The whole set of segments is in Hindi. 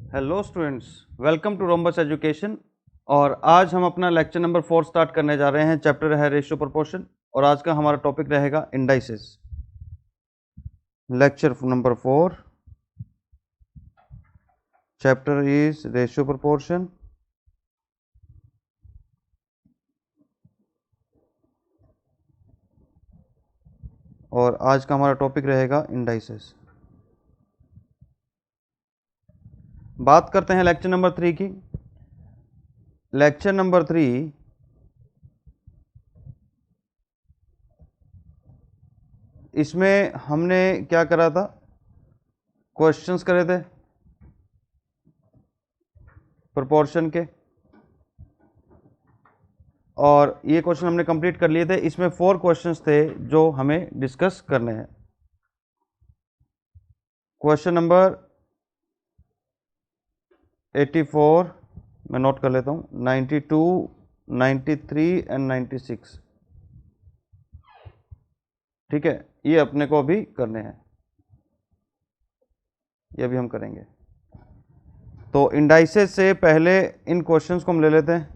Hello students, welcome to rhombus education. और आज हम अपना लेक्चर नंबर 4 स्टार्ट करने जा रहे हैं। चैप्टर है रेशियो प्रोपोर्शन और आज का हमारा टॉपिक रहेगा indices. Lecture number 4, chapter is ratio proportion और आज का हमारा टॉपिक रहेगा इंडाइसेस। बात करते हैं लेक्चर नंबर 3 की। लेक्चर नंबर 3 इसमें हमने क्या करा था, क्वेश्चंस करे थे प्रोपोर्शन के और ये क्वेश्चन हमने कंप्लीट कर लिए थे। इसमें 4 क्वेश्चंस थे जो हमें डिस्कस करने हैं। क्वेश्चन नंबर 84 मैं नोट कर लेता हूँ, 92, 93 एंड 96। ठीक है, ये अपने को अभी करने हैं, ये अभी हम करेंगे। तो इंडाइसेस से पहले इन क्वेश्चंस को हम ले लेते हैं।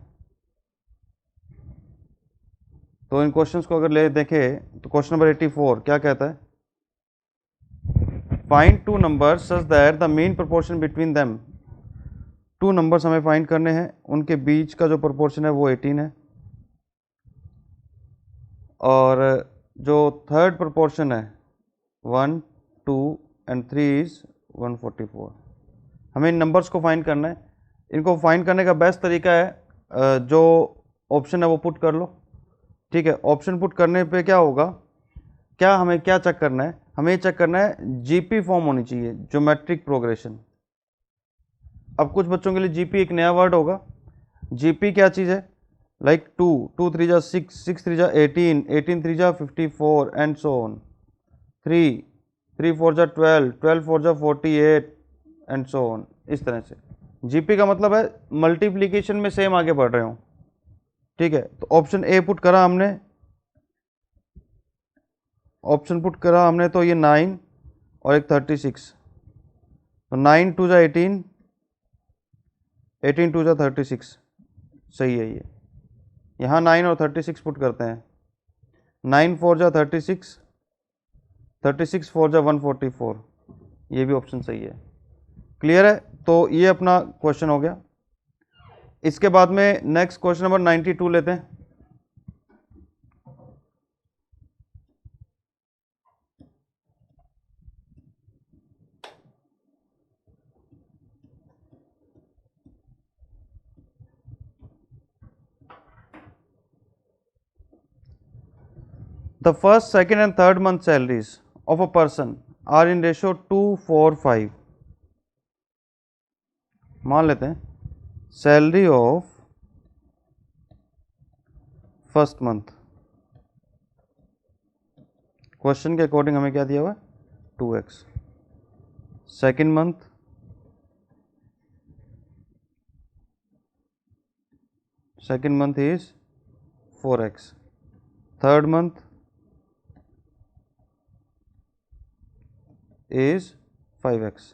तो इन क्वेश्चंस को अगर ले देखें तो क्वेश्चन नंबर 84 क्या कहता है, find two numbers such that the mean proportion between them. 2 numbers हमें फाइंड करने हैं, उनके बीच का जो प्रोपोर्शन है वो 18 है और जो थर्ड प्रोपोर्शन है 1, 2 एंड 3 इज 144। हमें इन नंबर्स को फाइंड करना है। इनको फाइंड करने का बेस्ट तरीका है जो ऑप्शन है वो पुट कर लो। ठीक है, ऑप्शन पुट करने पे क्या होगा, क्या हमें क्या चेक करना है, हमें ये चेक करना है जीपी फॉर्म होनी चाहिए, ज्योमेट्रिक प्रोग्रेशन। अब कुछ बच्चों के लिए जीपी एक नया वर्ड होगा। जीपी क्या चीज़ है, लाइक 2, 2 3 जा 6, 6 3 जा 18, 18 3 जा 54 एंड सो ऑन। 3, 3 4 जा 12, 12 4 जा 48 एंड सो ऑन। इस तरह से जीपी का मतलब है मल्टीप्लीकेशन में सेम आगे बढ़ रहे हो। ठीक है, तो ऑप्शन ए पुट करा हमने, ऑप्शन पुट करा हमने तो ये 9 और एक 36। तो 9 2 जा 18, 18 2 जा 36, सही है ये। यहाँ 9 और 36 पुट करते हैं। 9 4 जा 36, 36 4 जा 144, ये भी ऑप्शन सही है। क्लियर है, तो ये अपना क्वेश्चन हो गया। इसके बाद में नेक्स्ट क्वेश्चन नंबर 92 लेते हैं। The first, second and third month salaries of a person are in ratio 2:4:5। मान लेते हैं salary of first month, question के अकॉर्डिंग हमें क्या दिया हुआ है 2x। Second month, second month is 4x। Third month is 5x।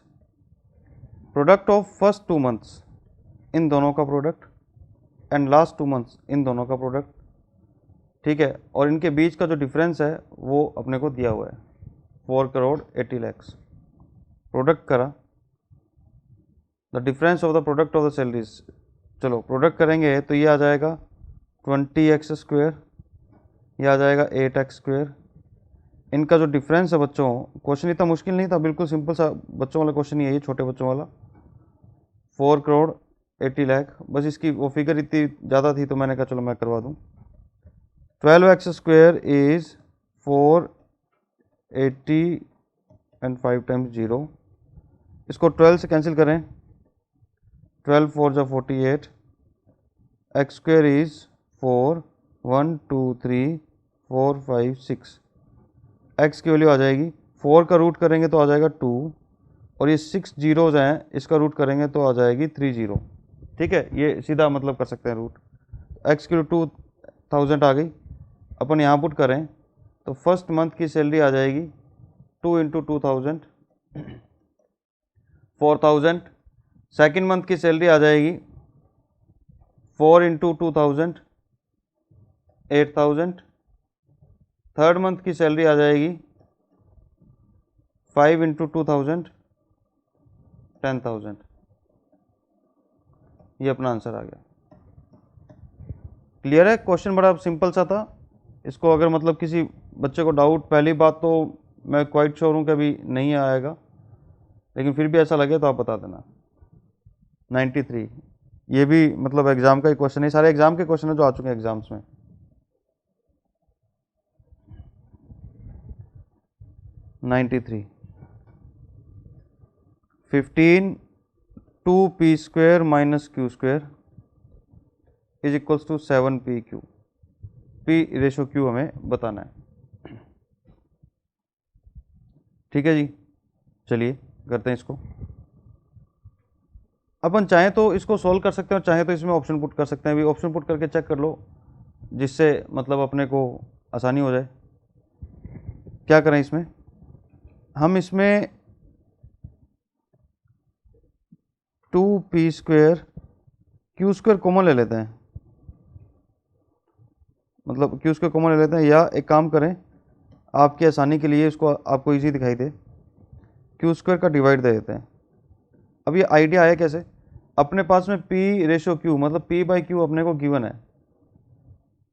Product of first 2 months, इन दोनों का प्रोडक्ट, एंड लास्ट 2 मंथ्स, इन दोनों का प्रोडक्ट। ठीक है, और इनके बीच का जो डिफरेंस है वो अपने को दिया हुआ है 4 करोड़ 80 lakhs। प्रोडक्ट करा, the difference of the product of the salaries. चलो प्रोडक्ट करेंगे तो ये आ जाएगा 20x², ये आ जाएगा 8x²। इनका जो डिफरेंस है बच्चों, क्वेश्चन इतना मुश्किल नहीं था, बिल्कुल सिंपल सा बच्चों वाला क्वेश्चन ही है ये, छोटे बच्चों वाला। 4 करोड़ 80 लाख, बस इसकी वो फिगर इतनी ज़्यादा थी तो मैंने कहा चलो मैं करवा दूँ। 12x² is 480 and 5 times 0। इसको 12 से कैंसिल करें, 12 4 जा 48, x² इज 4, 1 2 3 4 5 6। x की वैल्यू आ जाएगी, 4 का रूट करेंगे तो आ जाएगा 2 और ये 6 जीरोज हैं, इसका रूट करेंगे तो आ जाएगी 3 0। ठीक है, ये सीधा मतलब कर सकते हैं रूट। x की 2000 आ गई, अपन यहाँ पुट करें तो फर्स्ट मंथ की सैलरी आ जाएगी 2 × 2000, 4000। सेकेंड मंथ की सैलरी आ जाएगी 4 इंटू 2000 8000। थर्ड मंथ की सैलरी आ जाएगी 5 इंटू 2000 10,000। ये अपना आंसर आ गया। क्लियर है? क्वेश्चन बड़ा सिंपल सा था। इसको अगर मतलब किसी बच्चे को डाउट, पहली बात तो मैं क्वाइट श्योर हूँ कि अभी नहीं आएगा, लेकिन फिर भी ऐसा लगे तो आप बता देना। 93 ये भी मतलब एग्जाम का ही क्वेश्चन है, सारे एग्जाम के क्वेश्चन है जो आ चुके हैं एग्जाम्स में। 93 15 2p square minus Q square is equals to 7p क्यू। p रेशो क्यू हमें बताना है। ठीक है जी, चलिए करते हैं इसको। अपन चाहें तो इसको सॉल्व कर सकते हैं और चाहें तो इसमें ऑप्शन पुट कर सकते हैं। अभी ऑप्शन पुट करके चेक कर लो, जिससे मतलब अपने को आसानी हो जाए। क्या करें इसमें, हम इसमें 2p square Q square common ले लेते हैं, मतलब क्यू स्क्वेयर कॉमन ले लेते हैं, या एक काम करें आपकी आसानी के लिए, इसको आपको इजी दिखाई दे, क्यू स्क्वेयर का डिवाइड दे देते हैं। अब ये आइडिया आया कैसे, अपने पास में p रेशो क्यू मतलब p बाई क्यू अपने को गिवन है,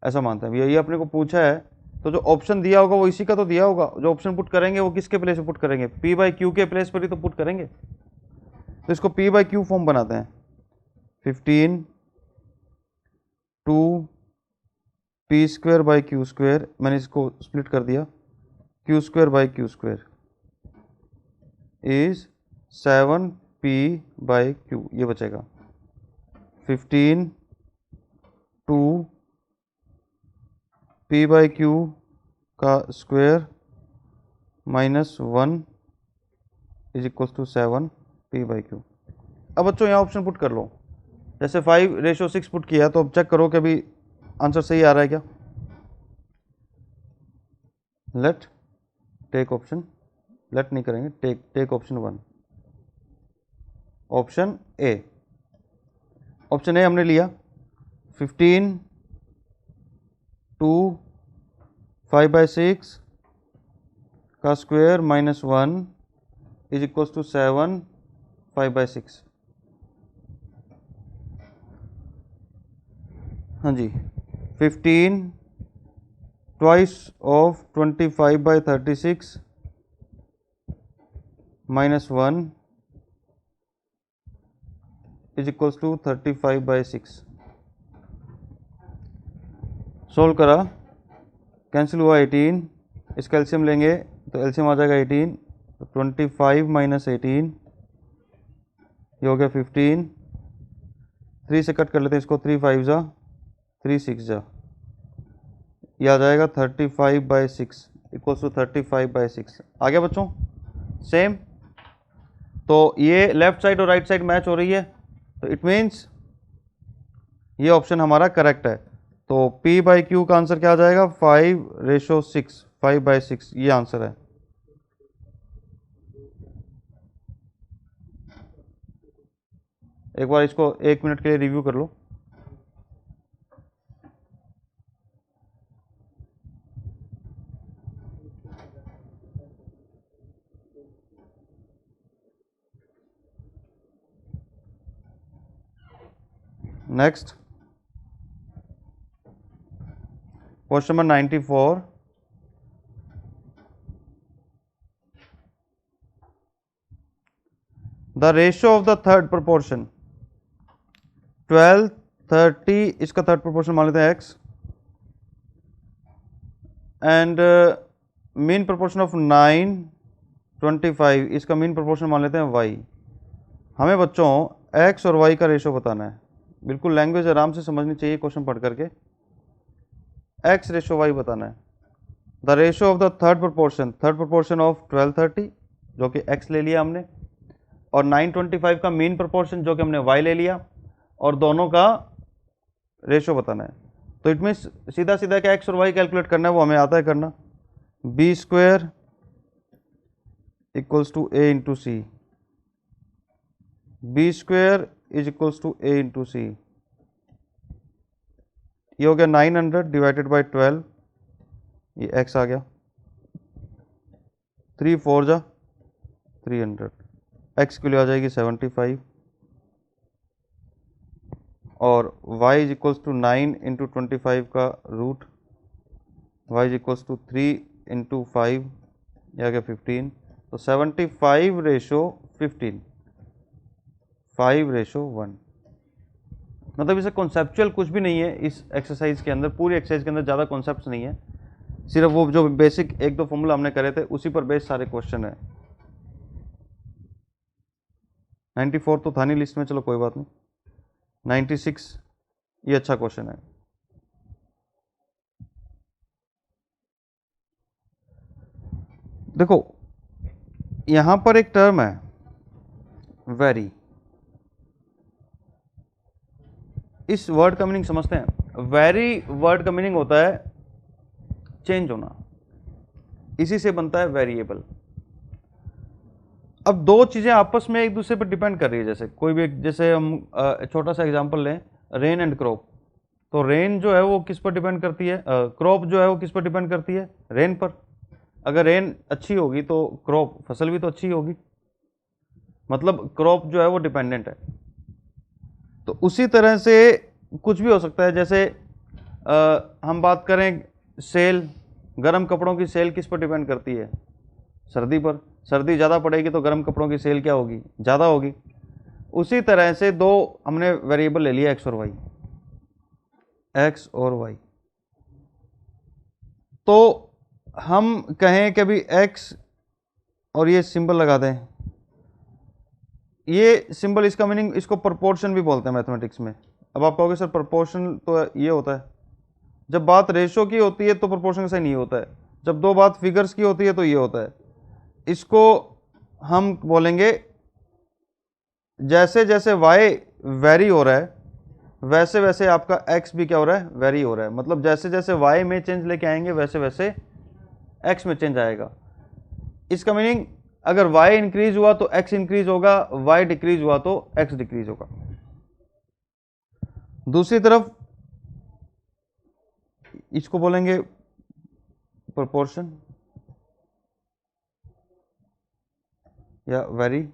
ऐसा मानते हैं। ये अपने को पूछा है, तो जो ऑप्शन दिया होगा वो इसी का तो दिया होगा। जो ऑप्शन पुट करेंगे वो किसके प्लेस पे पुट करेंगे, p बाई क्यू के प्लेस पर ही तो पुट करेंगे। तो इसको p बाई क्यू फॉर्म बनाते हैं। 15 2 p square by Q square, मैंने इसको स्प्लिट कर दिया, Q square by Q square is 7p by Q, ये बचेगा 15 2 p बाई क्यू का square minus 1 is equal to 7p by Q. अब बच्चों यहाँ ऑप्शन पुट कर लो, जैसे 5 रेशो 6 पुट किया, तो अब चेक करो कि अभी आंसर सही आ रहा है क्या। लेट टेक ऑप्शन, लेट नहीं करेंगे, take option 1, option A. Option A हमने लिया, 15 2 5 बाई 6 का square minus 1 is equal to 7 5 by 6। हाँ जी, 15 twice of 25 by 36 minus 1 is equals to 35 by 6। Solve करा, कैंसिल हुआ 18, इसका एलसीएम लेंगे तो एलसीएम आ जाएगा 18, तो 25 माइनस 18 ये हो गया 15, 3 से कट कर लेते हैं इसको, 3 5 जा 3 6 जा, ये आ जाएगा 35 बाई 6 इक्वल्स टू 35 बाई 6। आ गया बच्चों सेम। तो ये लेफ्ट साइड और राइट साइड मैच हो रही है, तो इट मीन्स ये ऑप्शन हमारा करेक्ट है। तो p बाई क्यू का आंसर क्या आ जाएगा, 5 रेशो 6, 5 बाई 6, ये आंसर है। एक बार इसको 1 मिनट के लिए रिव्यू कर लो। Next question number 94, the ratio of the third proportion 12 30, इसका थर्ड प्रोपोर्शन मान लेते हैं x, and mean proportion of 9 25, इसका मीन प्रोपोर्शन मान लेते हैं y। हमें बच्चों x और y का रेशियो बताना है। बिल्कुल लैंग्वेज आराम से समझनी चाहिए क्वेश्चन पढ़ करके। x रेशियो y बताना है। The ratio of the third proportion of 12 30 जो कि x ले लिया हमने, और 9 25 का मीन प्रोपोर्शन जो कि हमने y ले लिया, और दोनों का रेशियो बताना है। तो इट मीन्स सीधा सीधा क्या x और y कैलकुलेट करना है, वो हमें आता है करना। b square equals to a into C, B square is equals to A into C. ये हो गया 900 डिवाइडेड बाई 12, ये x आ गया, 3 4 जा 300, x के लिए आ जाएगी 75 और y is equals to 9 into 25 का root, y is equals to 3 into 5, यह आ गया 15, तो 75 रेशो 15, 5:1। मतलब इसे कॉन्सेप्चुअल कुछ भी नहीं है इस एक्सरसाइज के अंदर, पूरी एक्सरसाइज के अंदर ज़्यादा कॉन्सेप्ट्स नहीं है, सिर्फ वो जो बेसिक एक दो फॉर्मूला हमने करे थे उसी पर बेस्ड सारे क्वेश्चन है। 94 तो था नहीं लिस्ट में, चलो कोई बात नहीं। 96 ये अच्छा क्वेश्चन है। देखो यहां पर एक टर्म है वेरी, इस वर्ड का मीनिंग समझते हैं। वेरी वर्ड का मीनिंग होता है चेंज होना, इसी से बनता है वेरिएबल। अब दो चीजें आपस में एक दूसरे पर डिपेंड कर रही है, जैसे कोई भी, जैसे हम छोटा सा एग्जांपल लें, रेन एंड क्रॉप। तो रेन जो है वो किस पर डिपेंड करती है, क्रॉप जो है वो किस पर डिपेंड करती है, रेन पर। अगर रेन अच्छी होगी तो क्रॉप फसल भी तो अच्छी होगी, मतलब क्रॉप जो है वो डिपेंडेंट है। तो उसी तरह से कुछ भी हो सकता है, जैसे हम बात करें सेल, गर्म कपड़ों की सेल किस पर डिपेंड करती है, सर्दी पर। सर्दी ज़्यादा पड़ेगी तो गर्म कपड़ों की सेल क्या होगी, ज़्यादा होगी। उसी तरह से दो हमने वेरिएबल ले लिया एक्स और वाई, एक्स और वाई। तो हम कहें कि अभी एक्स और ये सिंबल लगा दें, ये सिंबल, इसका मीनिंग, इसको प्रोपोर्शन भी बोलते हैं मैथमेटिक्स में। अब आप कहोगे सर प्रोपोर्शन तो ये होता है, जब बात रेशो की होती है तो प्रोपोर्शन से नहीं होता है, जब दो बात फिगर्स की होती है तो ये होता है। इसको हम बोलेंगे जैसे जैसे y वेरी हो रहा है वैसे वैसे आपका x भी क्या हो रहा है, वेरी हो रहा है। मतलब जैसे जैसे y में चेंज लेके आएंगे वैसे वैसे x में चेंज आएगा। इसका मीनिंग अगर y इंक्रीज हुआ तो x इंक्रीज होगा, y डिक्रीज हुआ तो x डिक्रीज होगा। दूसरी तरफ इसको बोलेंगे प्रोपोर्शन या वेरी,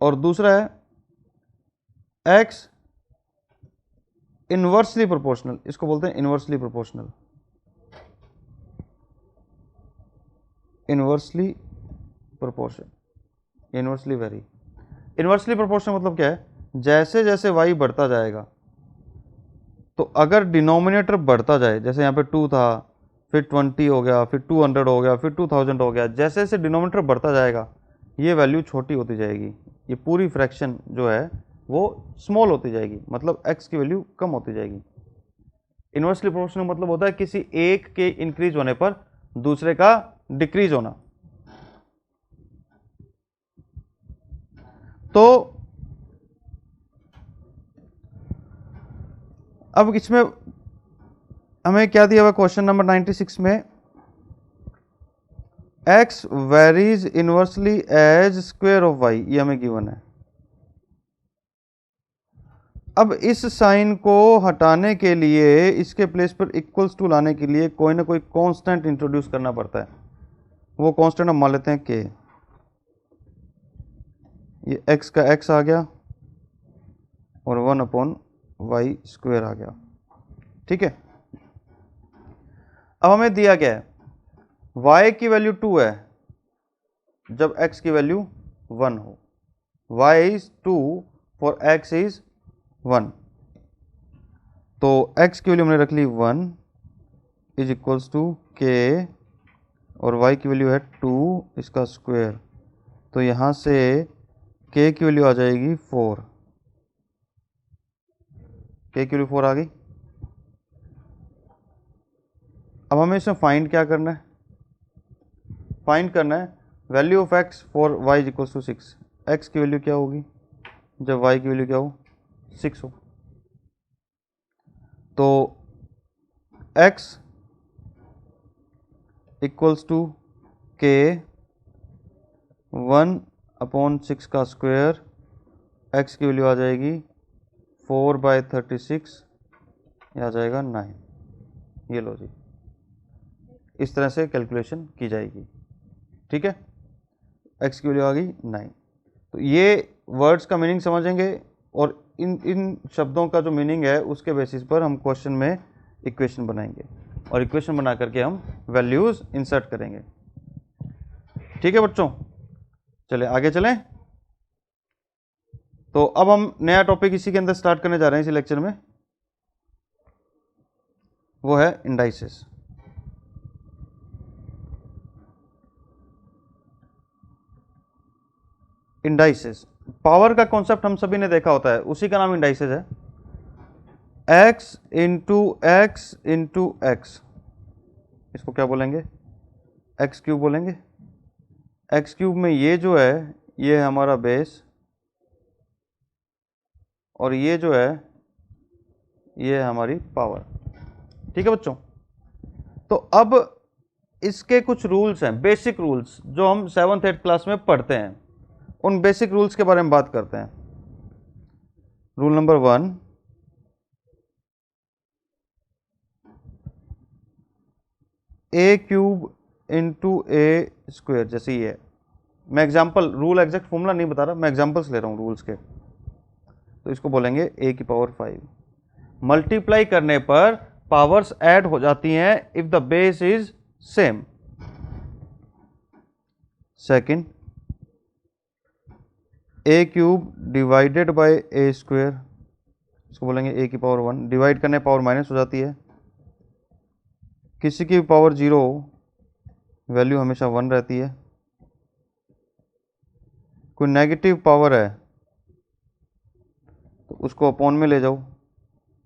और दूसरा है x इनवर्सली प्रोपोर्शनल, इसको बोलते हैं inversely proportional, inversely proportion, inversely very. Inversely proportion मतलब क्या है, जैसे जैसे y बढ़ता जाएगा, तो अगर डिनोमिनेटर बढ़ता जाए, जैसे यहाँ पे 2 था, फिर 20 हो गया, फिर 200 हो गया, फिर 2000 हो गया, जैसे जैसे डिनोमिनेटर बढ़ता जाएगा ये वैल्यू छोटी होती जाएगी, ये पूरी फ्रैक्शन जो है वो स्मॉल होती जाएगी, मतलब x की वैल्यू कम होती जाएगी। इनवर्सली प्रोपोर्शनल मतलब होता है किसी एक के इंक्रीज होने पर दूसरे का डिक्रीज होना। तो अब इसमें हमें क्या दिया हुआ क्वेश्चन नंबर 96 में, x varies inversely as square of y, ये हमें गिवन है। अब इस साइन को हटाने के लिए, इसके प्लेस पर इक्वल्स टू लाने के लिए कोई ना कोई कांस्टेंट इंट्रोड्यूस करना पड़ता है। वो कांस्टेंट हम मान लेते हैं k। ये x का x आ गया और 1/y स्क्वायर आ गया, ठीक है। अब हमें दिया गया है y की वैल्यू 2 है जब x की वैल्यू 1 हो, y is 2 for x is 1, तो x की वैल्यू हमने रख ली 1 इज इक्वल्स टू k और y की वैल्यू है 2 इसका स्क्वायर, तो यहाँ से k की वैल्यू आ जाएगी 4, k की वैल्यू 4 आ गई। अब हमें इसमें फाइंड क्या करना है, फाइंड करना है value of x for y is equals to 6। x की वैल्यू क्या होगी जब y की वैल्यू क्या हो, 6 हो, तो x इक्वल्स टू k 1/6 का स्क्वायर, x की वैल्यू आ जाएगी 4/36, ये आ जाएगा 9। ये लो जी, इस तरह से कैलकुलेशन की जाएगी। ठीक है, x की वैल्यू आ गई 9। तो ये वर्ड्स का मीनिंग समझेंगे और इन शब्दों का जो मीनिंग है उसके बेसिस पर हम क्वेश्चन में इक्वेशन बनाएंगे और इक्वेशन बना करके हम वैल्यूज इंसर्ट करेंगे। ठीक है बच्चों, चले आगे चलें। तो अब हम नया टॉपिक इसी के अंदर स्टार्ट करने जा रहे हैं इसी लेक्चर में, वो है इंडाइसेस। इंडाइसेस, पावर का कॉन्सेप्ट हम सभी ने देखा होता है, उसी का नाम इंडाइसेस है। x into x into x, इसको क्या बोलेंगे? एक्स क्यूब बोलेंगे। एक्स क्यूब में ये जो है ये है हमारा बेस, और ये जो है ये है हमारी पावर। ठीक है बच्चों, तो अब इसके कुछ रूल्स हैं, बेसिक रूल्स, जो हम 7th 8th क्लास में पढ़ते हैं। उन बेसिक रूल्स के बारे में बात करते हैं। रूल नंबर 1, ए क्यूब इंटू ए स्क्वायर, जैसे ये है। मैं एग्जाम्पल, रूल एग्जैक्ट फॉर्मूला नहीं बता रहा, मैं एग्जाम्पल्स ले रहा हूँ रूल्स के। तो इसको बोलेंगे a की पावर 5। मल्टीप्लाई करने पर पावर्स ऐड हो जाती हैं if the base is same. Second, a cube divided by a square, इसको बोलेंगे a की पावर 1। डिवाइड करने पावर माइनस हो जाती है। किसी की पावर 0 वैल्यू हमेशा 1 रहती है। कोई नेगेटिव पावर है तो उसको अपॉन में ले जाओ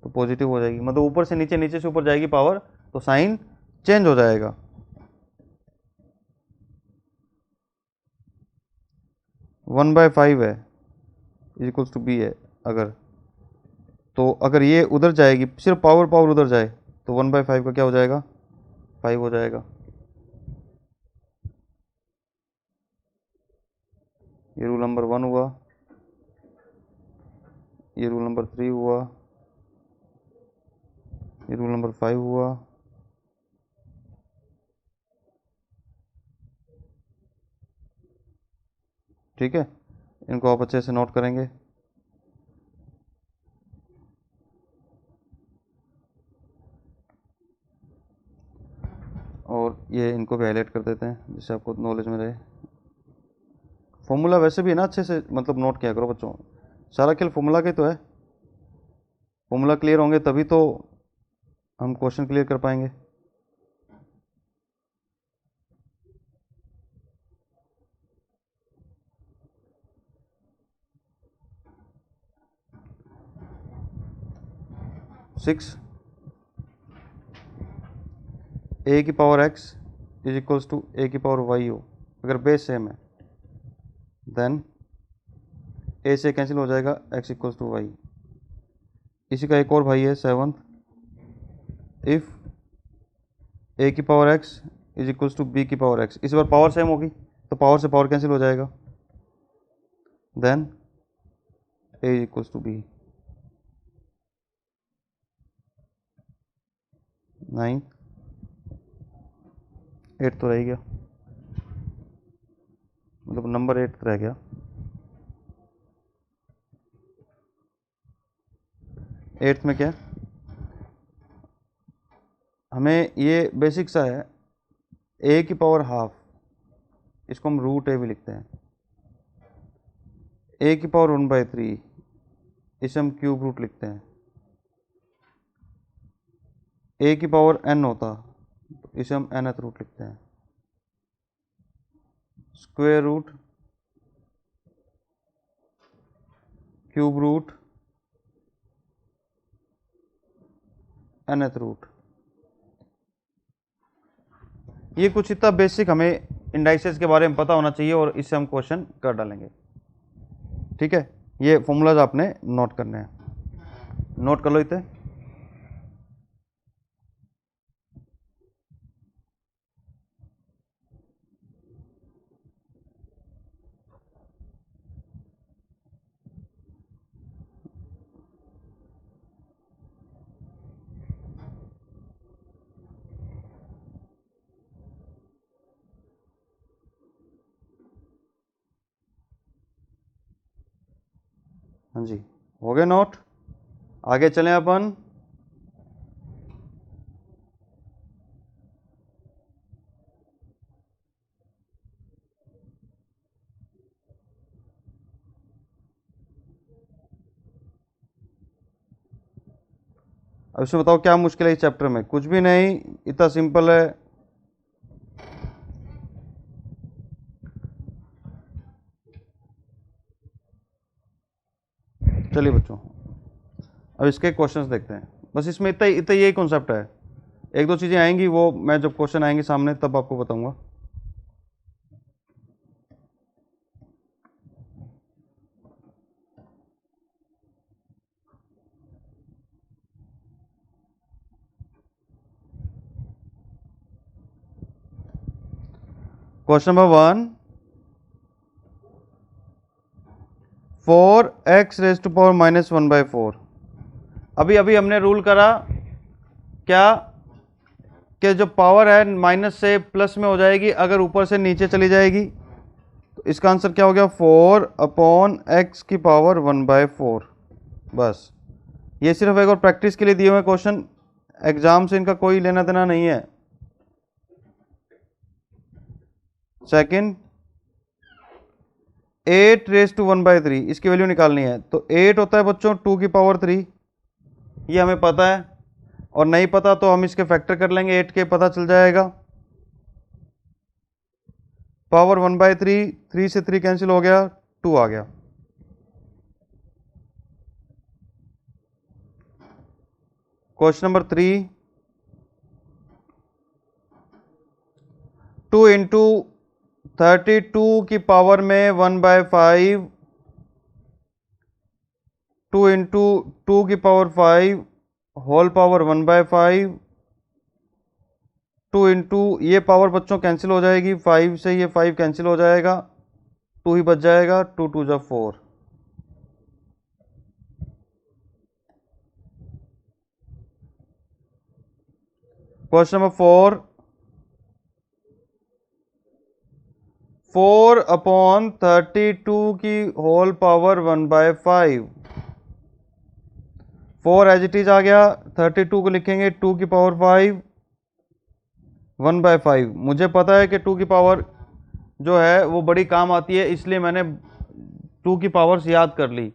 तो पॉजिटिव हो जाएगी, मतलब ऊपर से नीचे, नीचे से ऊपर जाएगी पावर, तो साइन चेंज हो जाएगा। वन बाय 5 है इज इक्वल्स टू बी है, अगर तो अगर ये उधर जाएगी, सिर्फ पावर पावर उधर जाए, तो 1/5 का क्या हो जाएगा? 5 हो जाएगा। ये रूल नंबर 1 हुआ, ये रूल नंबर 3 हुआ, ये रूल नंबर 5 हुआ। ठीक है, इनको आप अच्छे से नोट करेंगे। और ये इनको भी हाईलाइट कर देते हैं जिससे आपको नॉलेज में रहे। फॉर्मूला वैसे भी है ना, अच्छे से मतलब नोट किया करो बच्चों, सारा खेल फॉर्मूला के तो है। फॉर्मूला क्लियर होंगे तभी तो हम क्वेश्चन क्लियर कर पाएंगे। सिक्स, ए की power X is equals to A की पावर वाई हो, अगर बेस सेम है देन ए से कैंसिल हो जाएगा, एक्स इक्वल्स टू वाई। इसी का एक और भाई है 7th, इफ ए की power X is equals to B की पावर एक्स। इस बार पावर सेम होगी तो पावर से पावर कैंसिल हो जाएगा, then A is equals to B. 9, 8 तो रह गया, मतलब नंबर 8 रह गया। 8th में क्या है? हमें ये बेसिक सा है, ए की पावर हाफ, इसको हम रूट ए भी लिखते हैं। ए की पावर 1/3, इसे हम क्यूब रूट लिखते हैं। ए की पावर n होता तो इसे हम nth रूट लिखते हैं। Square root, cube root, nth root. ये कुछ इतना बेसिक हमें इंडाइसेस के बारे में पता होना चाहिए और इससे हम क्वेश्चन कर डालेंगे। ठीक है, ये फॉर्मूलाज आपने नोट करने हैं, नोट कर लो इतने। हाँ जी, हो गए नोट। आगे चलें अपन। अब इसमें बताओ क्या मुश्किल है इस चैप्टर में? कुछ भी नहीं, इतना सिंपल है। चलिए बच्चों, अब इसके क्वेश्चंस देखते हैं। बस इसमें इतना इतना यही कॉन्सेप्ट है। एक दो चीज़ें आएंगी, वो मैं जब क्वेश्चन आएंगे सामने तब आपको बताऊंगा। Question number 1, 4x⁻⁻⁴। अभी अभी हमने रूल करा क्या कि जो पावर है माइनस से प्लस में हो जाएगी अगर ऊपर से नीचे चली जाएगी। तो इसका आंसर क्या हो गया? 4/x⁴ बस। ये सिर्फ एक और प्रैक्टिस के लिए दिए हुए क्वेश्चन, एग्जाम से इनका कोई लेना देना नहीं है। सेकंड, 8⁻⁻3 इसकी वैल्यू निकालनी है। तो 8 होता है बच्चों 2⁻3, ये हमें पता है। और नहीं पता तो हम इसके फैक्टर कर लेंगे, 8 के पता चल जाएगा। पावर 1/3, 3 से 3 कैंसिल हो गया, 2 आ गया। क्वेश्चन नंबर 3, 2 इंटू 32 की पावर में 1/5, 2 इंटू 2 की पावर 5 होल पावर 1/5, 2 इंटू ये पावर बच्चों कैंसिल हो जाएगी, 5 से ये 5 कैंसिल हो जाएगा, 2 ही बच जाएगा, 2 2 जा 4। क्वेश्चन नंबर 4, 4/32 की whole power 1/5। 4 as it is आ गया, 32 को लिखेंगे 2 की पावर 5 1/5। मुझे पता है कि 2 की पावर जो है वो बड़ी काम आती है, इसलिए मैंने 2 की पावर्स याद कर ली।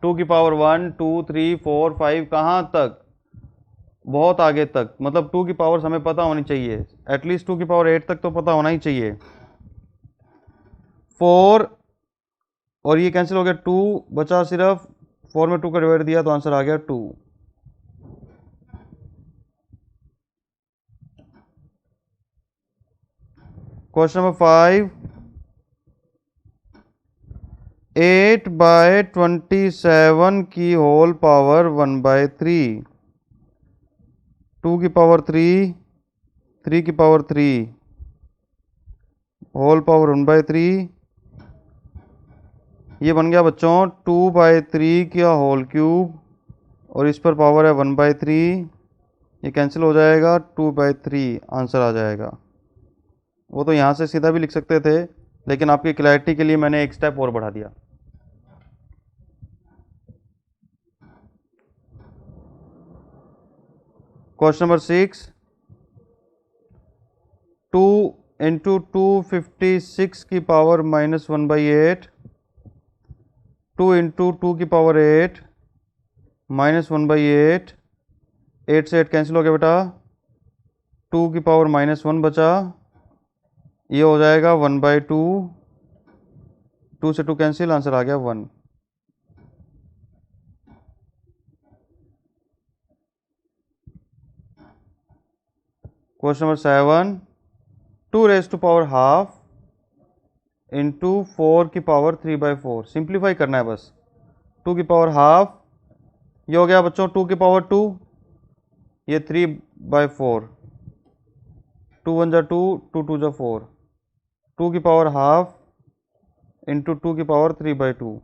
2 की पावर 1 2 3 4 5 कहाँ तक? बहुत आगे तक। मतलब 2 की पावर्स हमें पता होनी चाहिए, एटलीस्ट 2 की पावर 8 तक तो पता होना ही चाहिए। 4 और ये कैंसिल हो गया, 2 बचा सिर्फ, 4 में 2 का डिवाइड दिया तो आंसर आ गया 2। क्वेश्चन नंबर 5, 8/27 की होल पावर 1/3, 2 की पावर 3, 3 की पावर 3 होल पावर 1/3, ये बन गया बच्चों 2/3 का होल क्यूब, और इस पर पावर है 1/3, ये कैंसिल हो जाएगा, 2/3 आंसर आ जाएगा। वो तो यहाँ से सीधा भी लिख सकते थे, लेकिन आपकी क्लैरिटी के लिए मैंने एक स्टेप और बढ़ा दिया। क्वेश्चन नंबर 6, 2 इंटू 256 की पावर -1/8, 2 इंटू 2 की पावर 8 -1/8, 8 से 8 कैंसिल हो गया बेटा, 2 की पावर -1 बचा, ये हो जाएगा 1/2, 2 से 2 कैंसिल, आंसर आ गया 1। क्वेश्चन नंबर 7, 2⁻½ इंटू 4 की पावर 3/4। सिंप्लीफाई करना है बस। 2 की पावर हाफ, ये हो गया बच्चों 2 की पावर 2, ये 3/4, 2 1 जा 2, 2 2 जा 4, 2 की पावर हाफ इंटू 2 की पावर 3/2।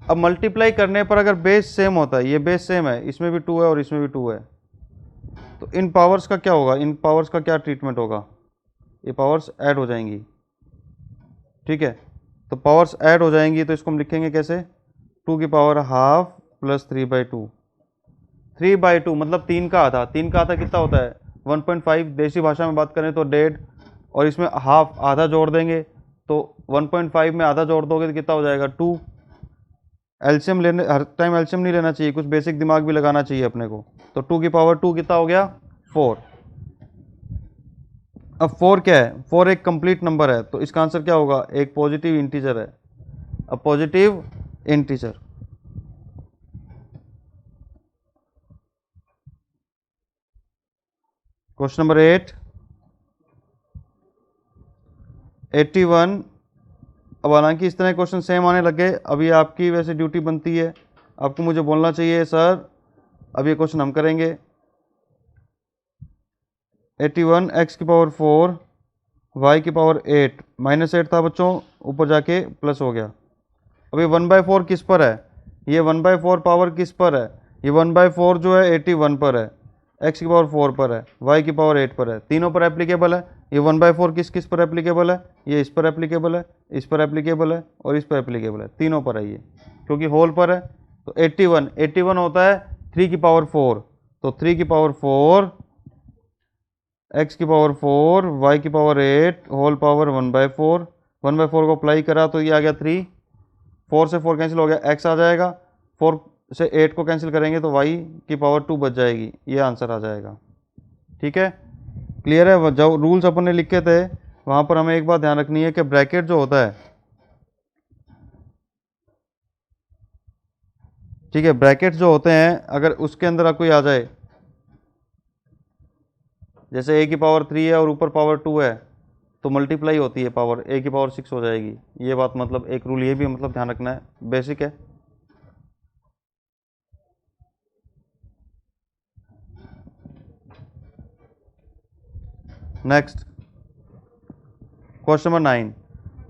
अब मल्टीप्लाई करने पर अगर बेस सेम होता है, ये बेस सेम है, इसमें भी 2 है और इसमें भी 2 है, तो इन पावर्स का क्या होगा? इन पावर्स का क्या ट्रीटमेंट होगा? ये पावर्स ऐड हो जाएंगी, ठीक है। तो पावर्स ऐड हो जाएंगी तो इसको हम लिखेंगे कैसे? 2 की पावर हाफ प्लस 3/2। 3/2 मतलब 3 का आधा। 3 का आधा कितना होता है 1.5, देसी भाषा में बात करें तो 1.5, और इसमें हाफ आधा जोड़ देंगे तो 1.5 में आधा जोड़ दोगे तो कितना हो जाएगा 2। एलसीएम लेने, हर टाइम एलसीएम नहीं लेना चाहिए, कुछ बेसिक दिमाग भी लगाना चाहिए अपने को। तो 2 की पावर 2 कितना हो गया 4। अब 4 क्या है, 4 एक कंप्लीट नंबर है, तो इसका आंसर क्या होगा, एक पॉजिटिव इंटीजर है, a positive integer. Question number 8, 81। अब हालांकि इस तरह क्वेश्चन सेम आने लगे, अभी आपकी वैसे ड्यूटी बनती है, आपको मुझे बोलना चाहिए सर अब ये क्वेश्चन हम करेंगे। 81 x की पावर 4 y की पावर 8, -8 था बच्चों, ऊपर जाके प्लस हो गया। अब ये 1/4 किस पर है, ये 1/4 पावर किस पर है, ये 1/4 जो है 81 पर है, x की पावर 4 पर है, y की पावर 8 पर है, तीनों पर एप्लीकेबल है। ये 1/4 किस किस पर एप्लीकेबल है, ये इस पर एप्लीकेबल है, इस पर एप्लीकेबल है और इस पर एप्लीकेबल है, तीनों पर है ये, क्योंकि होल पर है। तो 81 होता है 3 की पावर 4, तो 3 की पावर 4 x की पावर 4 y की पावर 8 होल पावर 1/4। 1/4 को अप्लाई करा तो ये आ गया 3, 4 से 4 कैंसिल हो गया, x आ जाएगा, 4 से 8 को कैंसिल करेंगे तो y की पावर 2 बच जाएगी, ये आंसर आ जाएगा। ठीक है, क्लियर है। जो रूल्स अपन ने लिखे थे वहाँ पर हमें एक बात ध्यान रखनी है कि ब्रैकेट जो होता है, ठीक है, ब्रैकेट जो होते हैं अगर उसके अंदर आप कोई आ जाए, जैसे a की पावर 3 है और ऊपर पावर 2 है तो मल्टीप्लाई होती है पावर, a की पावर 6 हो जाएगी। ये बात मतलब एक रूल ये भी मतलब ध्यान रखना है, बेसिक है। Next question number 9।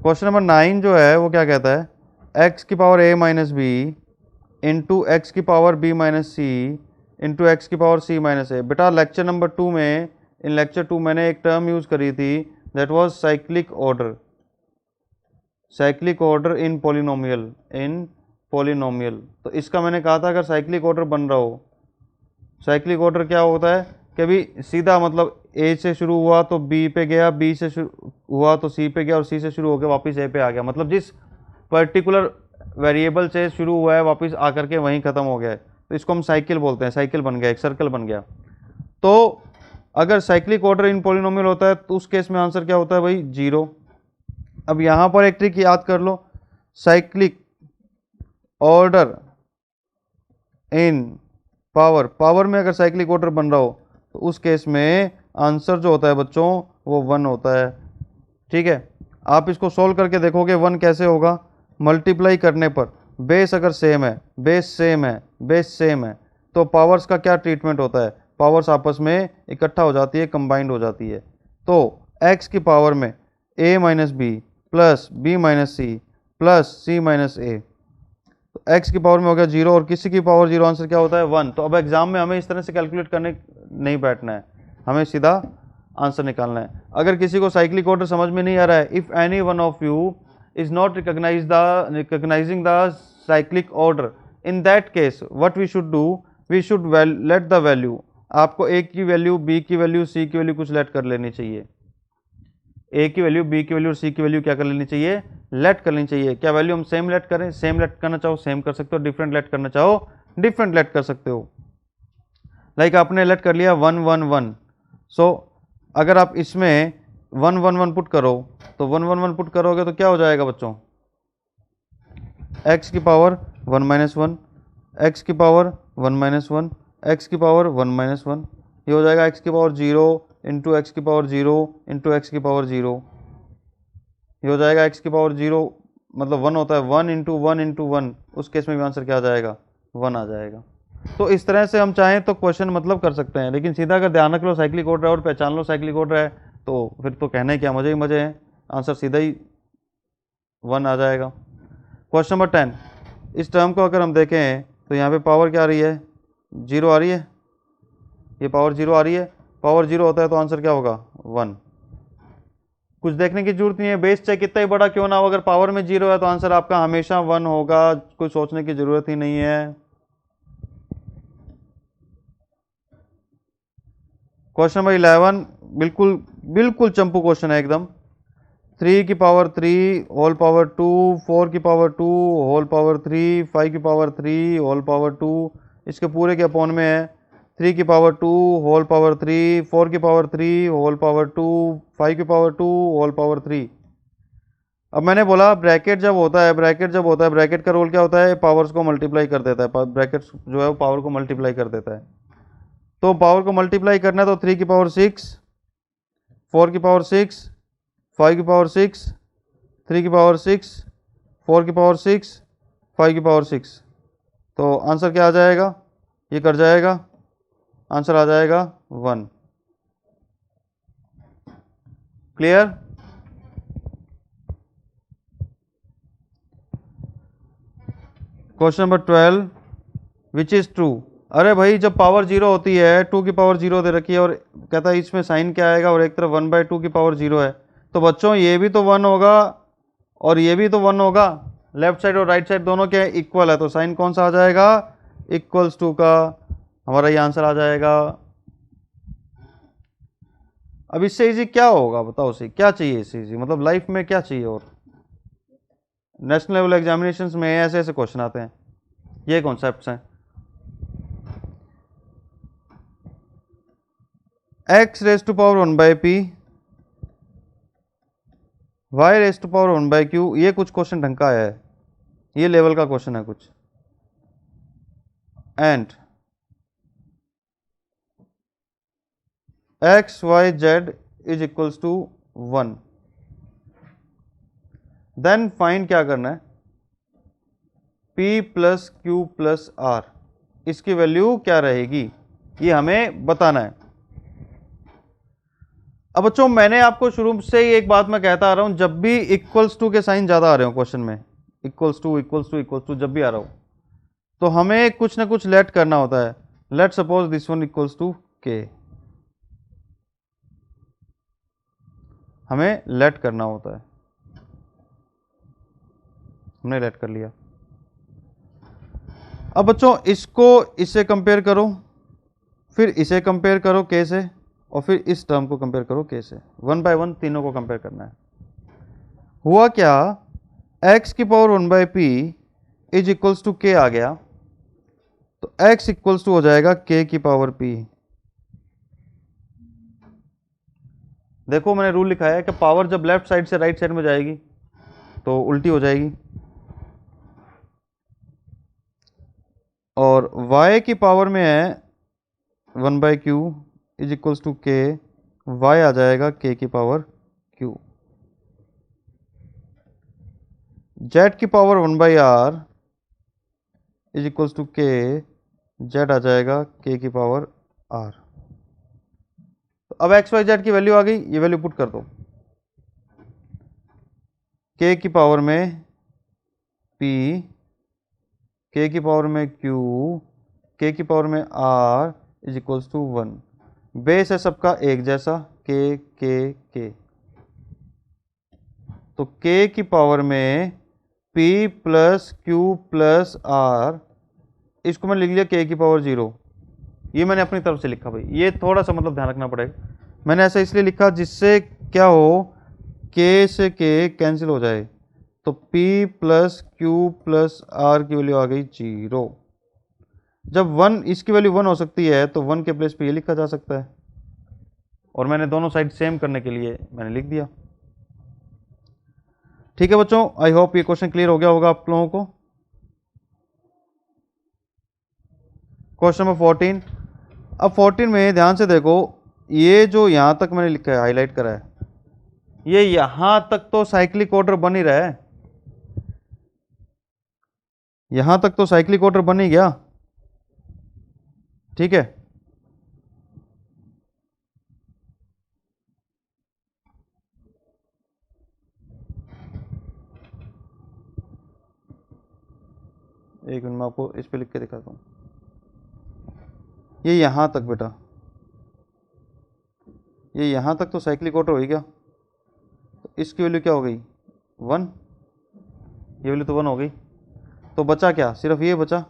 Question number 9 जो है वो क्या कहता है, x की पावर a minus B into X की power b minus C into X की पावर c माइनस ए। बेटा लेक्चर नंबर 2 में, इन लेक्चर 2 मैंने एक टर्म यूज़ करी थी, that was cyclic order. Cyclic order in polynomial, in polynomial. तो इसका मैंने कहा था अगर साइक्लिक ऑर्डर बन रहा हो, साइक्लिक ऑर्डर क्या होता है कि अभी सीधा मतलब ए से शुरू हुआ तो बी पे गया, बी से शुरू हुआ तो सी पे गया और सी से शुरू होकर वापस ए पे आ गया, मतलब जिस पर्टिकुलर वेरिएबल से शुरू हुआ है वापस आकर के वहीं ख़त्म हो गया है, तो इसको हम साइकिल बोलते हैं, साइकिल बन गया, एक सर्कल बन गया। तो अगर साइक्लिक ऑर्डर इन पॉलिनोमियल होता है तो उस केस में आंसर क्या होता है भाई 0। अब यहाँ पर एक ट्रिक याद कर लो, cyclic order in power, power में अगर साइक्लिक ऑर्डर बन रहा हो तो उस केस में आंसर जो होता है बच्चों वो 1 होता है। ठीक है, आप इसको सोल्व करके देखोगे 1 कैसे होगा, मल्टीप्लाई करने पर बेस अगर सेम है, बेस सेम है, बेस सेम है, तो पावर्स का क्या ट्रीटमेंट होता है, पावर्स आपस में इकट्ठा हो जाती है, कंबाइंड हो जाती है। तो x की पावर में a minus B plus B minus C plus C minus A, तो x की पावर में हो गया 0 और किसी की पावर 0, आंसर क्या होता है 1। तो अब एग्जाम में हमें इस तरह से कैलकुलेट करने नहीं बैठना है, हमें सीधा आंसर निकालना है। अगर किसी को साइक्लिक ऑर्डर समझ में नहीं आ रहा है, if any one of you is not recognizing the cyclic order, in that case what we should do, we should let the value, आपको a की वैल्यू, b की वैल्यू, c की वैल्यू कुछ लेट कर लेनी चाहिए, a की वैल्यू, b की वैल्यू और c की वैल्यू क्या कर लेनी चाहिए, लेट कर लेनी चाहिए। क्या वैल्यू हम सेम लेट करें, सेम लेट करना चाहो सेम कर सकते हो, डिफरेंट लेट करना चाहो डिफरेंट लेट कर सकते हो। लाइक आपने लेट कर लिया 1 1 1, सो अगर आप इसमें 1 1 1 पुट करो तो 1 1 1 पुट करोगे तो क्या हो जाएगा बच्चों, x की पावर 1 माइनस 1, एक्स की पावर 1 माइनस 1, एक्स की पावर 1 माइनस 1, ये हो जाएगा x की पावर 0 इंटू एक्स की पावर 0 इंटू एक्स की पावर 0, ये हो जाएगा x की पावर 0 मतलब 1 होता है, 1 इंटू 1 इंटू 1, उस केस में भी आंसर क्या आ जाएगा 1 आ जाएगा। तो इस तरह से हम चाहें तो क्वेश्चन मतलब कर सकते हैं, लेकिन सीधा अगर ध्यान रख लो साइक्लिक ऑर्डर और पहचान लो साइक्लिक ऑर्डर है तो फिर तो कहने क्या मजे ही मजे हैं, आंसर सीधा ही 1 आ जाएगा। क्वेश्चन नंबर 10, इस टर्म को अगर हम देखें तो यहाँ पे पावर क्या आ रही है 0 आ रही है, ये पावर 0 आ रही है, पावर 0 होता है तो आंसर क्या होगा 1। कुछ देखने की जरूरत नहीं है, बेस चाहे कितना ही बड़ा क्यों ना हो, अगर पावर में 0 है तो आंसर आपका हमेशा 1 होगा, कुछ सोचने की जरूरत ही नहीं है। क्वेश्चन नंबर 11 बिल्कुल बिल्कुल चंपू क्वेश्चन है एकदम। 3 की पावर 3 होल पावर 2, 4 की पावर 2 होल पावर 3, 5 की पावर 3 होल पावर 2, इसके पूरे के अपॉन में है 3 की पावर 2 होल पावर 3, 4 की पावर 3 होल पावर 2, 5 की पावर 2 होल पावर 3। अब मैंने बोला ब्रैकेट जब होता है, ब्रैकेट का रोल क्या होता है, पावर्स को मल्टीप्लाई कर देता है, ब्रैकेट जो है वो पावर को मल्टीप्लाई कर देता है। तो पावर को मल्टीप्लाई करना है तो 3 की पावर 6, 4 की पावर 6, 5 की पावर 6, 3 की पावर 6, 4 की पावर 6, 5 की पावर 6। तो आंसर क्या आ जाएगा, ये कर जाएगा, आंसर आ जाएगा 1। Clear? Question number 12 which is true. अरे भाई जब पावर 0 होती है, 2 की पावर 0 दे रखी है और कहता है इसमें साइन क्या आएगा, और एक तरफ 1/2 की पावर 0 है, तो बच्चों ये भी तो 1 होगा और ये भी तो 1 होगा। लेफ्ट साइड और राइट साइड दोनों क्या है, इक्वल है, तो साइन कौन सा आ जाएगा, इक्वल्स टू का, हमारा ये आंसर आ जाएगा। अब इससे इजी क्या होगा बताओ, से क्या चाहिए इससे इजी, मतलब लाइफ में क्या चाहिए। और नेशनल लेवल एग्जामिनेशंस में ऐसे ऐसे क्वेश्चन आते हैं, ये कॉन्सेप्ट्स हैं। x raise to power 1/p, y raise to power 1/q, ये कुछ क्वेश्चन ढंग का है, ये लेवल का क्वेश्चन है कुछ। And x y z is equals to 1, then find क्या करना है, p plus q plus r, इसकी वैल्यू क्या रहेगी ये हमें बताना है। अब बच्चों मैंने आपको शुरू से ही एक बात मैं कहता आ रहा हूं, जब भी इक्वल्स टू के साइन ज्यादा आ रहे हो क्वेश्चन में, equals to equals to equals to जब भी आ रहा हो, तो हमें कुछ ना कुछ लेट करना होता है। Let suppose this one equals to K, हमें लेट करना होता है, हमने लेट कर लिया। अब बच्चों इसको इससे कंपेयर करो, फिर इसे कंपेयर करो के से, और फिर इस टर्म को कंपेयर करो के से, 1 बाय 1 तीनों को कंपेयर करना है। हुआ क्या, x की power 1/p is equals to के आ गया, तो x इक्वल्स टू हो जाएगा k की पावर p। देखो मैंने रूल लिखा है कि पावर जब लेफ्ट साइड से राइट साइड में जाएगी तो उल्टी हो जाएगी, और y की पावर में है 1/q is equals to K, y आ जाएगा k की पावर q। z की power 1/r is equals to K, z आ जाएगा k की पावर r। तो अब x y z की वैल्यू आ गई, ये वैल्यू पुट कर दो, k की पावर में p, k की पावर में q, k की पावर में r is equals to 1। Base है सबका एक जैसा, k k k, तो k की पावर में p plus q plus r, इसको मैं लिख लिया k की पावर 0। ये मैंने अपनी तरफ से लिखा भाई, ये थोड़ा सा मतलब ध्यान रखना पड़ेगा, मैंने ऐसा इसलिए लिखा जिससे क्या हो, k से k कैंसिल हो जाए, तो p plus q plus r की वैल्यू आ गई 0। जब 1 इसकी वैल्यू 1 हो सकती है तो 1 के प्लेस पे ये लिखा जा सकता है, और मैंने दोनों साइड सेम करने के लिए मैंने लिख दिया। ठीक है बच्चों, आई होप ये क्वेश्चन क्लियर हो गया होगा आप लोगों को। क्वेश्चन नंबर 14, अब 14 में ध्यान से देखो, ये जो यहां तक मैंने लिखा है, हाईलाइट करा है, ये यहां तक तो साइक्लिक ऑर्डर बन ही रहा है, यहां तक तो साइक्लिक ऑर्डर बन ही गया, ठीक है। एक मिनट मैं आपको इस पे लिख के दिखाता हूं, ये यहां तक बेटा, ये यहां तक तो साइक्लिक ऑर्डर हो ही गया, इसकी वैल्यू क्या हो गई 1, ये वैल्यू तो 1 हो गई। तो बचा क्या, सिर्फ ये बचा।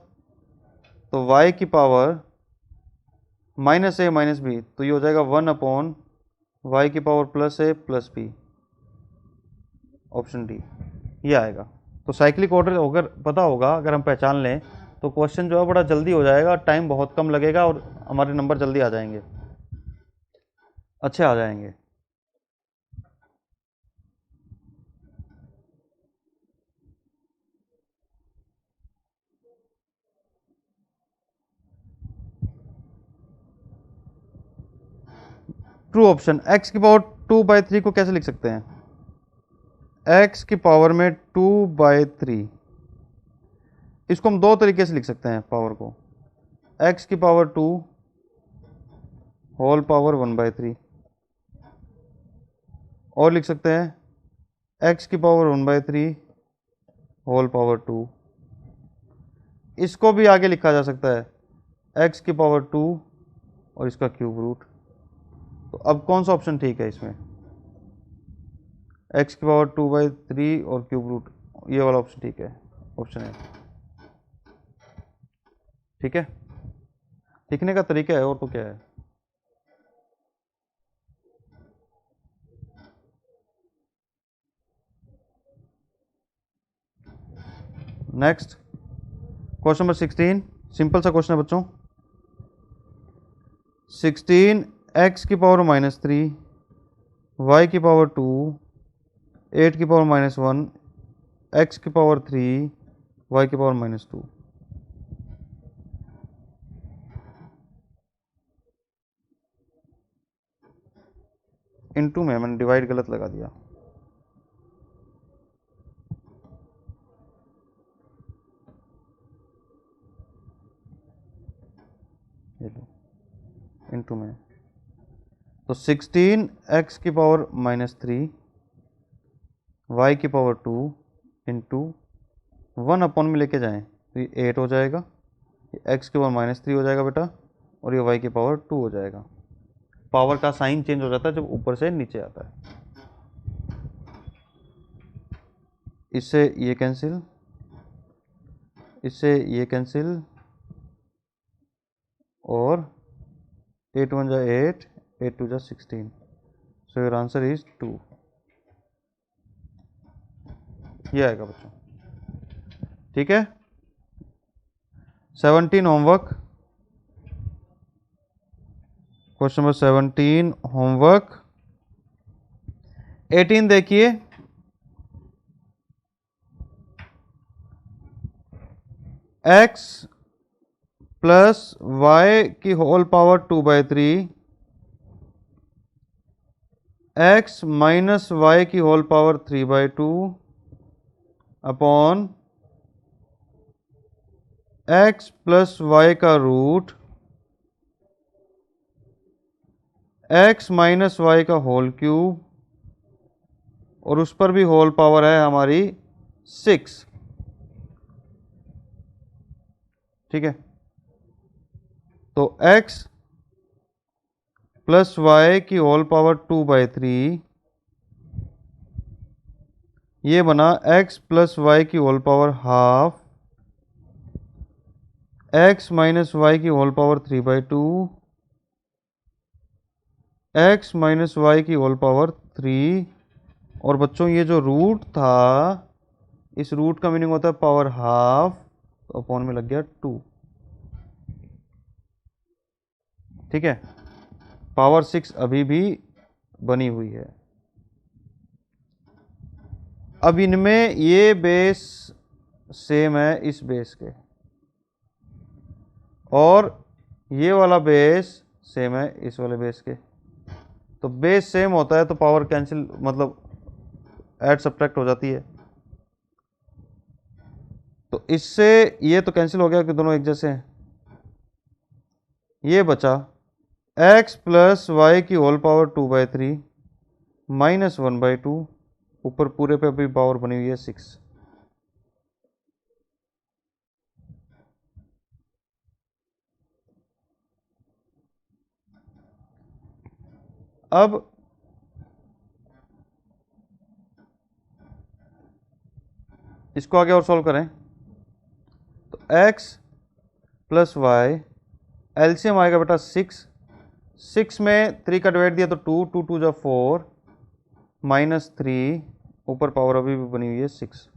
तो y की पावर माइनस ए माइनस बी, तो ये हो जाएगा 1/y की पावर प्लस ए प्लस बी, ऑप्शन डी ये आएगा। तो साइक्लिक ऑर्डर अगर पता होगा, अगर हम पहचान लें तो क्वेश्चन जो है बड़ा जल्दी हो जाएगा, टाइम बहुत कम लगेगा और हमारे नंबर जल्दी आ जाएंगे, अच्छे आ जाएंगे। True option. x की पावर 2/3 को कैसे लिख सकते हैं, x की पावर में 2/3, इसको हम दो तरीके से लिख सकते हैं पावर को, x की पावर 2 होल पावर 1/3, और लिख सकते हैं x की पावर 1/3 होल पावर 2। इसको भी आगे लिखा जा सकता है x की पावर 2 और इसका क्यूब रूट। तो अब कौन सा ऑप्शन ठीक है इसमें, x की पावर 2/3 और क्यूब रूट, ये वाला ऑप्शन ठीक है, ऑप्शन है, ठीक है। लिखने का तरीका है, और तो क्या है। नेक्स्ट क्वेश्चन नंबर 16, सिंपल सा क्वेश्चन है बच्चों। 16 x की पावर -3, y की पावर 2, 8 की पावर -1, x की पावर 3, y की पावर -2। इनटू में मैंने डिवाइड गलत लगा दिया, ये लो इनटू में। तो 16 x की पावर -3, y की पावर 2 इंटू 1 में लेके जाएं तो ये 8 हो जाएगा, ये x की पावर -3 हो जाएगा बेटा, और ये y की पावर 2 हो जाएगा। पावर का साइन चेंज हो जाता है जब ऊपर से नीचे आता है। इससे ये कैंसिल, इससे ये कैंसिल, और 8 1 जा 8, 8 2 जा 16, सो योर आंसर इज 2, ये आएगा बच्चों, ठीक है। 17 होमवर्क, क्वेश्चन नंबर 17 होमवर्क। 18 देखिए, x प्लस वाई की whole power 2/3, x minus Y की whole power 3/2 upon x plus Y का रूट x माइनस वाई का होल क्यूब, और उस पर भी होल पावर है हमारी 6, ठीक है। तो x प्लस वाई की होल पावर 2/3, ये बना x प्लस वाई की whole power half, x minus Y की whole power 3/2, x minus Y की होल पावर 3। और बच्चों ये जो रूट था, इस रूट का मीनिंग होता है पावर हाफ, तो अपॉन में लग गया 2, ठीक है। पावर 6 अभी भी बनी हुई है। अब इनमें ये बेस सेम है इस बेस के, और ये वाला बेस सेम है इस वाले बेस के। तो बेस सेम होता है तो पावर कैंसिल, मतलब ऐड सब्ट्रैक्ट हो जाती है। तो इससे ये तो कैंसिल हो गया कि दोनों एक जैसे हैं। ये बचा x प्लस वाई की होल पावर 2/3 माइनस 1/2, ऊपर पूरे पे अभी पावर बनी हुई है 6। अब इसको आगे और सॉल्व करें तो x प्लस वाई, एलसीएम आएगा बेटा 6, 6 में 3 का डिवाइड दिया तो 2, 2 2 जा 4 माइनस 3, ऊपर पावर अभी भी बनी हुई है 6,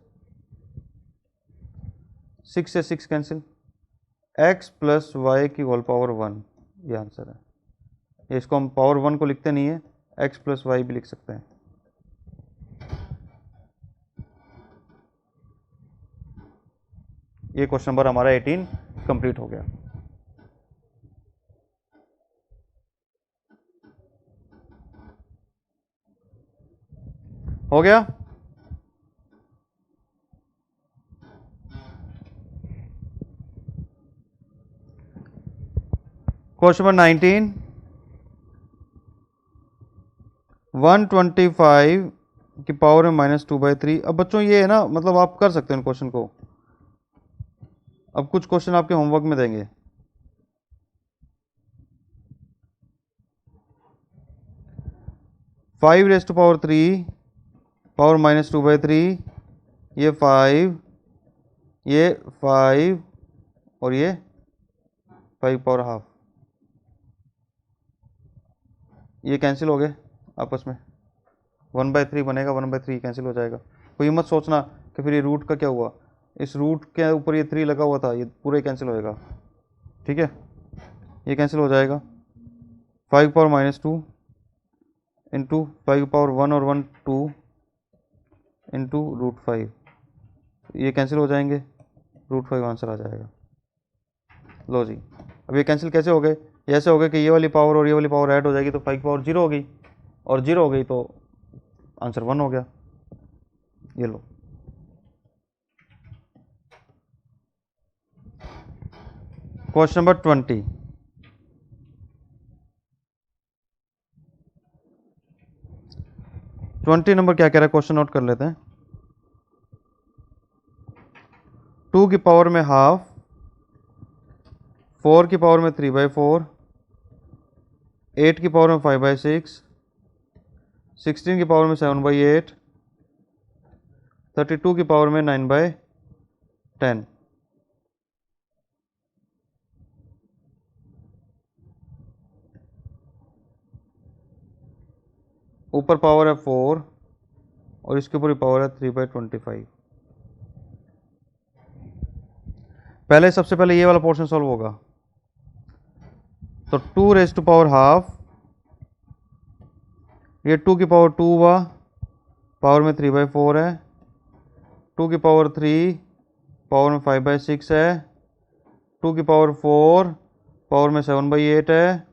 6 से 6 कैंसिल, x प्लस वाई की होल पावर 1, ये आंसर है। इसको हम पावर 1 को लिखते नहीं है, x प्लस वाई भी लिख सकते हैं। ये क्वेश्चन नंबर हमारा 18 कंप्लीट हो गया। हो गया। क्वेश्चन नंबर 19, 125 की पावर में -2/3। अब बच्चों ये है ना, मतलब आप कर सकते हैं इन क्वेश्चन को। अब कुछ क्वेश्चन आपके होमवर्क में देंगे। Five raise to power 3 power -2/3, ये 5, ये 5 और ये 5 पावर हाफ, ये कैंसिल हो गए आपस में, 1/3 बनेगा, 1/3 कैंसिल हो जाएगा। कोई मत सोचना कि फिर ये रूट का क्या हुआ, इस रूट के ऊपर ये 3 लगा हुआ था, ये पूरे कैंसिल होएगा, ठीक है, ये कैंसिल हो जाएगा। 5 पावर -2 इंटू 5 पावर 1 और 1 2 इंटू √5, ये कैंसिल हो जाएंगे, √5 आंसर आ जाएगा। लो जी, अब ये कैंसिल कैसे हो गए, ऐसे हो गए कि ये वाली पावर और ये वाली पावर ऐड हो जाएगी तो 5 की पावर 0 हो गई, और 0 हो गई तो आंसर 1 हो गया। ये लो, क्वेश्चन नंबर 20, नंबर क्या कह रहा है, क्वेश्चन नोट कर लेते हैं। 2 की पावर में हाफ, 4 की पावर में 3/4, 8 की पावर में 5/6, 16 की पावर में 7/8, 32 की पावर में 9/10। ऊपर पावर है 4 और इसके ऊपर पावर है 3/25। पहले सबसे पहले ये वाला पोर्शन सॉल्व होगा, तो 2 रेज़ टू पावर हाफ, ये 2 की पावर 2 हुआ, पावर में 3/4 है, 2 की पावर 3 पावर में 5/6 है, 2 की पावर 4 पावर में 7/8 है,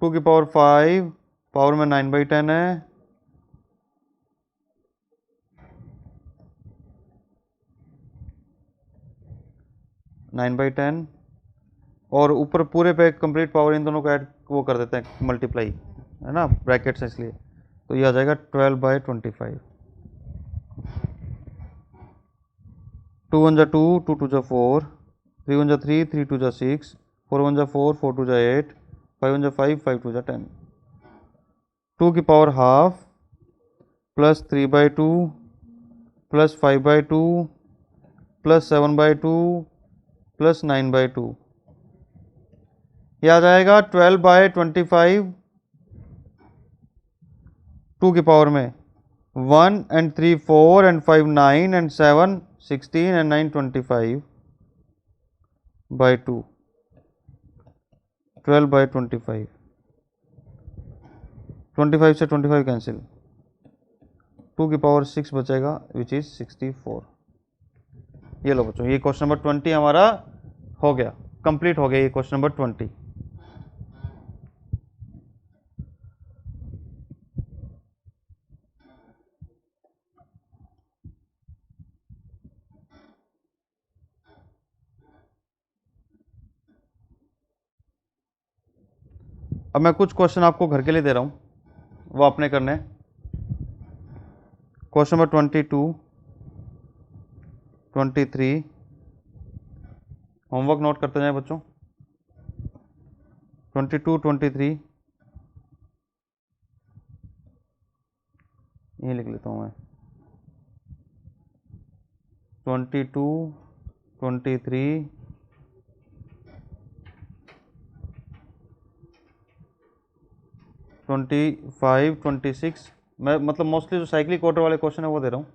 2 की पावर 5 पावर में 9/10 है, 9/10, और ऊपर पूरे पे कंप्लीट पावर इन दोनों को ऐड वो कर देते हैं मल्टीप्लाई, है ना, ब्रैकेट्स इसलिए, तो ये आ जाएगा 12/25। 2 1 जा 2, 2 2 जा 4, 3 1 जा 3, 3 2 जा 6, 4 1 जा 4, 4 2 जा 8, 5 1 जा 5, 5 2 जा 10। 2 की power half plus 3/2 plus 5/2 plus 7/2 plus 9/2, यह आ जाएगा 12/25। 2 की पावर में 1 and 3 4 and 5 9 and 7 16 and 9 25/2, 12/25। 25 से 25 कैंसिल, 2 की पावर 6 बचेगा विच इज 64। ये लो बच्चों, ये क्वेश्चन नंबर 20 हमारा हो गया, कंप्लीट हो गया ये क्वेश्चन नंबर 20। अब मैं कुछ क्वेश्चन आपको घर के लिए दे रहा हूँ, वो आपने करने हैं। क्वेश्चन नंबर 22, 23, होमवर्क नोट करते जाएं बच्चों। 22, 23, ये लिख लेता हूँ मैं। 22, 23, 25, 26, मैं मतलब मोस्टली जो साइक्लिक ऑर्डर वाले क्वेश्चन है वो दे रहा हूँ।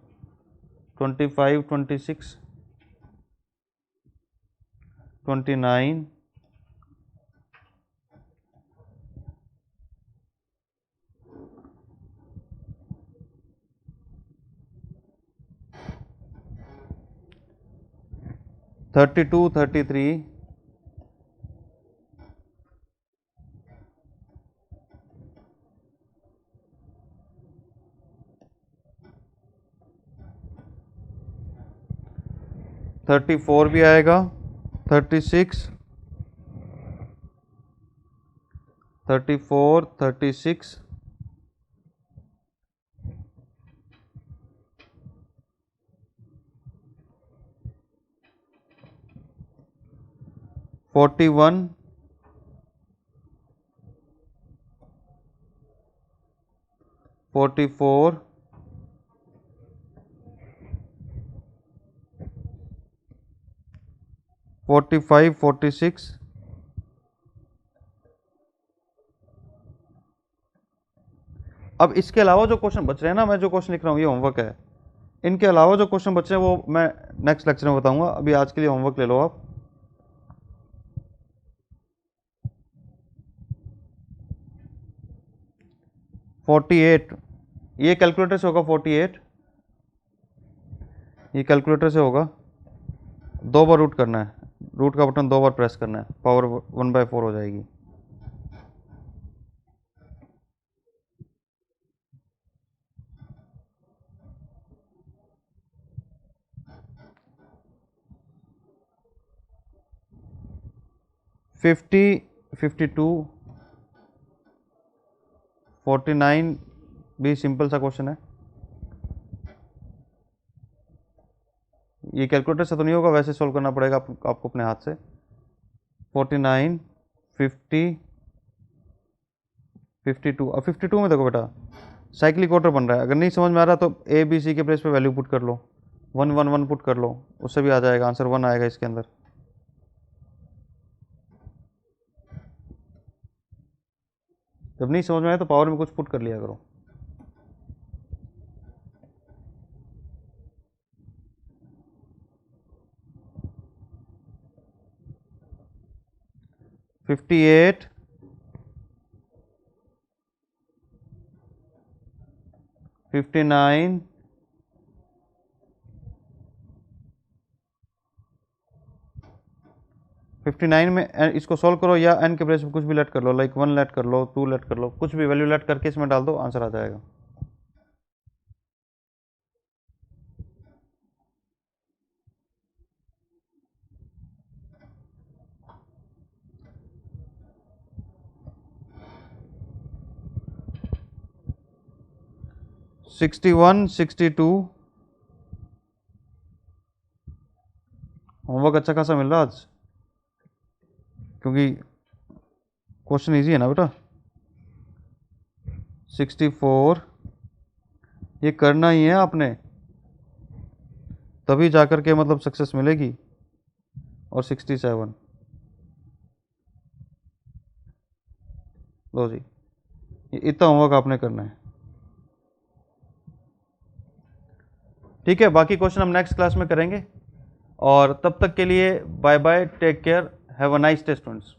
25, 26, 29, 32, 33, 34 भी आएगा, 36, 34, 36, 41, 44, 45, 46, अब इसके अलावा जो क्वेश्चन बच रहे हैं ना, मैं जो क्वेश्चन लिख रहा हूँ ये होमवर्क है, इनके अलावा जो क्वेश्चन बच रहे हैं वो मैं नेक्स्ट लेक्चर में बताऊंगा। अभी आज के लिए होमवर्क ले लो आप। $48, ये कैलकुलेटर से होगा 48, ये कैलकुलेटर से होगा, 2 बार रूट करना है, रूट का बटन 2 बार प्रेस करना है, पावर 1/4 हो जाएगी। फिफ्टी 52, 49 भी सिंपल सा क्वेश्चन है, ये कैलकुलेटर से तो नहीं होगा, वैसे सॉल्व करना पड़ेगा आपको अपने हाथ से। 49, 50, 52, अब 52 में देखो बेटा साइक्लिक ऑर्डर बन रहा है, अगर नहीं समझ में आ रहा तो ए बी सी के प्लेस पे वैल्यू पुट कर लो, 1 1 1 पुट कर लो, उससे भी आ जाएगा आंसर, 1 आएगा इसके अंदर। जब नहीं समझ में आए तो पावर में कुछ पुट कर लिया करो। $58, 59, 59 में इसको सॉल्व करो या n के प्लेस पे कुछ भी लेट कर लो, लाइक 1 लेट कर लो, 2 लेट कर लो, कुछ भी वैल्यू लेट करके इसमें डाल दो, आंसर आ जाएगा। $61, 62, होमवर्क अच्छा खासा मिल रहा आज, क्योंकि क्वेश्चन इजी है ना बेटा। 64, ये करना ही है आपने, तभी जाकर के मतलब सक्सेस मिलेगी। और 67, लो जी, ये इतना होमवर्क आपने करना है, ठीक है। बाकी क्वेश्चन हम नेक्स्ट क्लास में करेंगे, और तब तक के लिए bye bye, take care, have a nice day students.